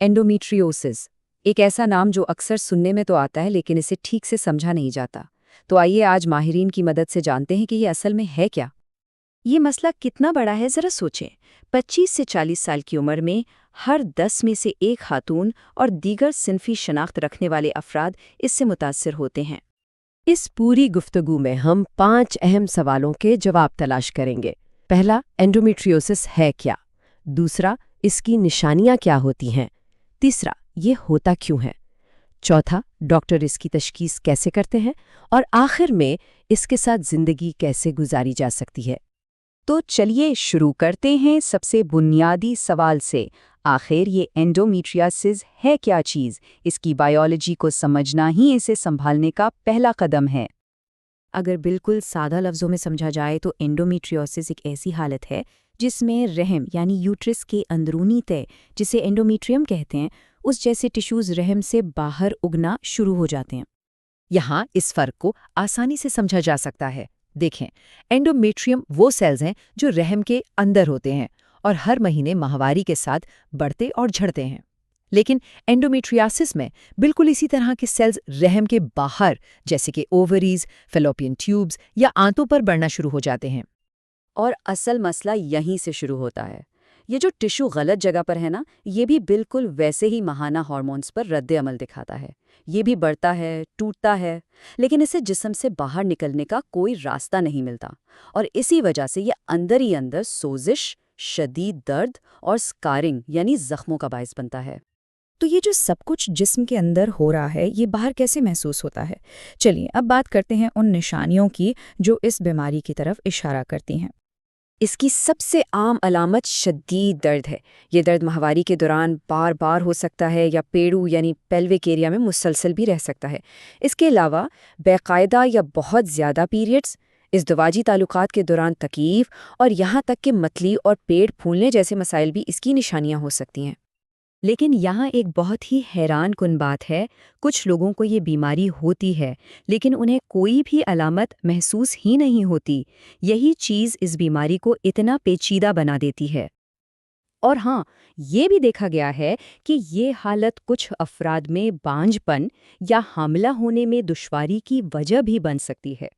Endometriosis, एक ऐसा नाम जो अक्सर सुनने में तो आता है लेकिन इसे ठीक से समझा नहीं जाता। तो आइए आज माहिरीन की मदद से जानते हैं कि ये असल में है क्या। ये मसला कितना बड़ा है जरा सोचें। 25 से 40 साल की उम्र में हर 10 में से एक खातून और दीगर सिनफी शनाख्त रखने वाले अफराद इससे मुतासिर होते हैं। इस पूरी गुफ्तगू में हम 5 अहम सवालों के जवाब तलाश करेंगे। पहला, एंडोमेट्रियोसिस है क्या? दूसरा, इसकी निशानियां क्या होती हैं? तीसरा, ये होता क्यों है? चौथा, डॉक्टर इसकी तशखीस कैसे करते हैं? और आखिर में इसके साथ जिंदगी कैसे गुजारी जा सकती है? तो चलिए शुरू करते हैं सबसे बुनियादी सवाल से। आखिर ये एंडोमेट्रियोसिस है क्या चीज़? इसकी बायोलॉजी को समझना ही इसे संभालने का पहला कदम है। अगर बिल्कुल सादा लफ्ज़ों में समझा जाए तो एंडोमेट्रियोसिस एक ऐसी हालत है जिसमें रहम यानी यूट्रस के अंदरूनी तय, जिसे एंडोमेट्रियम कहते हैं, उस जैसे टिश्यूज़ रहम से बाहर उगना शुरू हो जाते हैं। यहाँ इस फर्क को आसानी से समझा जा सकता है। देखें, एंडोमेट्रियम वो सेल्स हैं जो रहम के अंदर होते हैं और हर महीने माहवारी के साथ बढ़ते और झड़ते हैं। लेकिन एंडोमेट्रियोसिस में बिल्कुल इसी तरह के सेल्स रहम के बाहर, जैसे कि ओवरीज, फैलोपियन ट्यूब्स या आंतों पर बढ़ना शुरू हो जाते हैं। और असल मसला यहीं से शुरू होता है। ये जो टिश्यू गलत जगह पर है ना, ये भी बिल्कुल वैसे ही माहाना हार्मोन्स पर रद्द अमल दिखाता है। ये भी बढ़ता है, टूटता है, लेकिन इसे जिस्म से बाहर निकलने का कोई रास्ता नहीं मिलता। और इसी वजह से ये अंदर ही अंदर सोजिश, शदीद दर्द और स्कारिंग यानी जख्मों का बायस बनता है। तो ये जो सब कुछ जिस्म के अंदर हो रहा है, ये बाहर कैसे महसूस होता है? चलिए अब बात करते हैं उन निशानियों की जो इस बीमारी की तरफ इशारा करती हैं। इसकी सबसे आम अलामत शदीद दर्द है। ये दर्द माहवारी के दौरान बार बार हो सकता है या पेड़ू यानी पेल्विक एरिया में मुसलसल भी रह सकता है। इसके अलावा बेकायदा या बहुत ज़्यादा पीरियड्स, इज़दवाजी ताल्लुकात के दौरान तकलीफ और यहाँ तक कि मतली और पेट फूलने जैसे मसाइल भी इसकी निशानियाँ हो सकती हैं। लेकिन यहाँ एक बहुत ही हैरान कुन बात है, कुछ लोगों को ये बीमारी होती है लेकिन उन्हें कोई भी अलामत महसूस ही नहीं होती। यही चीज़ इस बीमारी को इतना पेचीदा बना देती है। और हाँ, ये भी देखा गया है कि ये हालत कुछ अफराद में बांझपन या हामला होने में दुश्वारी की वजह भी बन सकती है।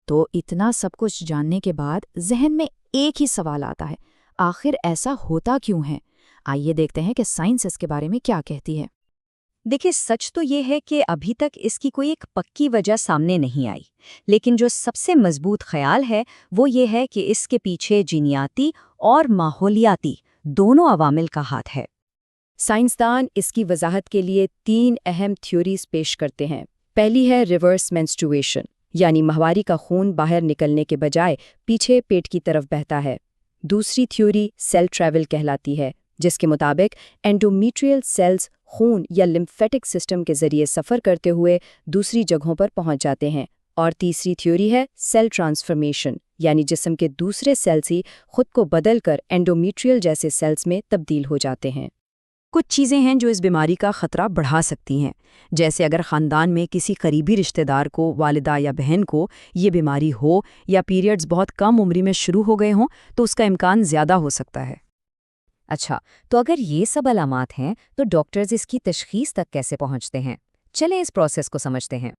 तो इतना सब कुछ जानने के बाद जहन में एक ही सवाल आता है, आखिर ऐसा होता क्यों है? आइए देखते हैं कि साइंस इसके बारे में क्या कहती है। देखिए, सच तो ये है कि अभी तक इसकी कोई एक पक्की वजह सामने नहीं आई, लेकिन जो सबसे मजबूत ख्याल है वो ये है कि इसके पीछे जीनियाती और माहौलियाती दोनों अवामिल का हाथ है। साइंसदान इसकी वजाहत के लिए 3 अहम थ्योरीज पेश करते हैं। पहली है रिवर्स मेंस्ट्रुएशन, यानी माहवारी का खून बाहर निकलने के बजाय पीछे पेट की तरफ बहता है। दूसरी थ्योरी सेल ट्रैवल कहलाती है, जिसके मुताबिक एंडोमेट्रियल सेल्स खून या लिम्फेटिक सिस्टम के जरिए सफ़र करते हुए दूसरी जगहों पर पहुंच जाते हैं। और तीसरी थ्योरी है सेल ट्रांसफॉर्मेशन, यानी जिस्म के दूसरे सेल्स ही खुद को बदलकर एंडोमेट्रियल जैसे सेल्स में तब्दील हो जाते हैं। कुछ चीज़ें हैं जो इस बीमारी का खतरा बढ़ा सकती हैं, जैसे अगर ख़ानदान में किसी करीबी रिश्तेदार को, वालिदा या बहन को ये बीमारी हो या पीरियड्स बहुत कम उम्र में शुरू हो गए हों तो उसका इम्कान ज़्यादा हो सकता है। अच्छा, तो अगर ये सब अलामात हैं तो डॉक्टर्स इसकी तशखीस तक कैसे पहुंचते हैं? चलें इस प्रोसेस को समझते हैं।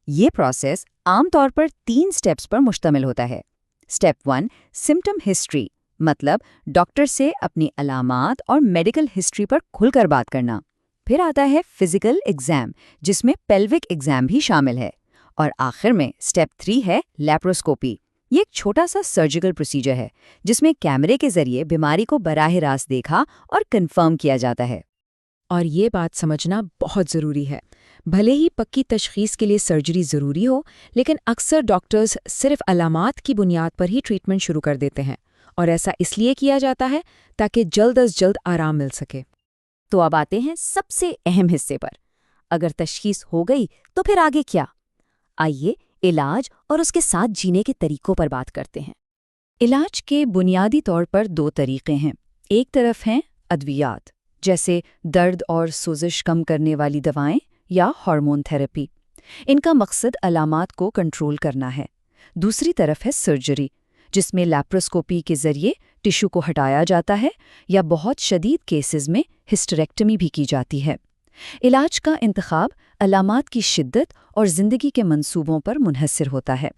ये प्रोसेस आमतौर पर 3 स्टेप्स पर मुश्तमिल होता है। स्टेप 1, सिम्टम हिस्ट्री, मतलब डॉक्टर से अपनी अलामात और मेडिकल हिस्ट्री पर खुलकर बात करना। फिर आता है फिजिकल एग्जाम, जिसमें पेल्विक एग्जाम भी शामिल है। और आखिर में स्टेप 3 है लैप्रोस्कोपी। ये एक छोटा सा सर्जिकल प्रोसीजर है जिसमें कैमरे के जरिए बीमारी को बराह रास्त देखा और कंफर्म किया जाता है। और ये बात समझना बहुत ज़रूरी है, भले ही पक्की तशखीस के लिए सर्जरी ज़रूरी हो, लेकिन अक्सर डॉक्टर्स सिर्फ अलामात की बुनियाद पर ही ट्रीटमेंट शुरू कर देते हैं। और ऐसा इसलिए किया जाता है ताकि जल्द अज जल्द आराम मिल सके। तो अब आते हैं सबसे अहम हिस्से पर। अगर तशखीस हो गई तो फिर आगे क्या? आइए इलाज और उसके साथ जीने के तरीकों पर बात करते हैं। इलाज के बुनियादी तौर पर 2 तरीके हैं। एक तरफ हैं अद्वियात, जैसे दर्द और सोजिश कम करने वाली दवाएं या हार्मोन थेरेपी। इनका मकसद अलामात को कंट्रोल करना है। दूसरी तरफ है सर्जरी, جس میں لیپروسکوپی کے ذریعے ٹشو کو ہٹایا جاتا ہے یا بہت شدید کیسز میں ہسٹریکٹمی بھی کی جاتی ہے۔ علاج کا انتخاب علامات کی شدت اور زندگی کے منصوبوں پر منحصر ہوتا ہے۔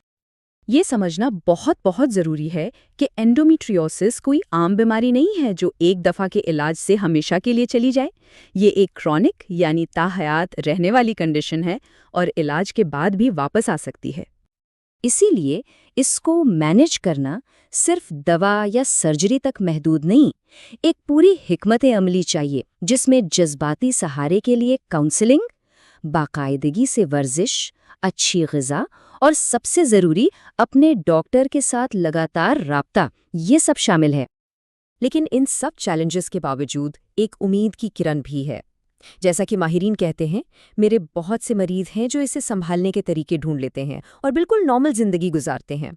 یہ سمجھنا بہت ضروری ہے کہ اینڈومیٹریوسس کوئی عام بیماری نہیں ہے جو ایک دفعہ کے علاج سے ہمیشہ کے لیے چلی جائے۔ یہ ایک کرونک یعنی تاحیات رہنے والی کنڈیشن ہے اور علاج کے بعد بھی واپس آ سکتی ہے۔ اسی لیے اس کو مینج کرنا صرف دوا یا سرجری تک محدود نہیں، ایک پوری حکمت عملی چاہیے جس میں جذباتی سہارے کے لیے کاؤنسلنگ، باقاعدگی سے ورزش، اچھی غذا اور سب سے ضروری اپنے ڈاکٹر کے ساتھ لگاتار رابطہ، یہ سب شامل ہے۔ لیکن ان سب چیلنجز کے باوجود ایک امید کی کرن بھی ہے۔ جیسا کہ ماہرین کہتے ہیں، میرے بہت سے مریض ہیں جو اسے سنبھالنے کے طریقے ڈھونڈ لیتے ہیں اور بالکل نارمل زندگی گزارتے ہیں۔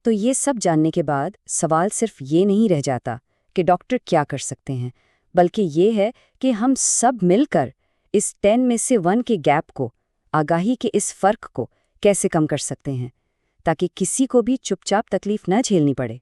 تو یہ سب جاننے کے بعد سوال صرف یہ نہیں رہ جاتا کہ ڈاکٹر کیا کر سکتے ہیں، بلکہ یہ ہے کہ ہم سب مل کر اس 10 میں سے 1 کے گیپ کو، آگاہی کے اس فرق کو کیسے کم کر سکتے ہیں تاکہ کسی کو بھی چپ چاپ تکلیف نہ جھیلنی پڑے۔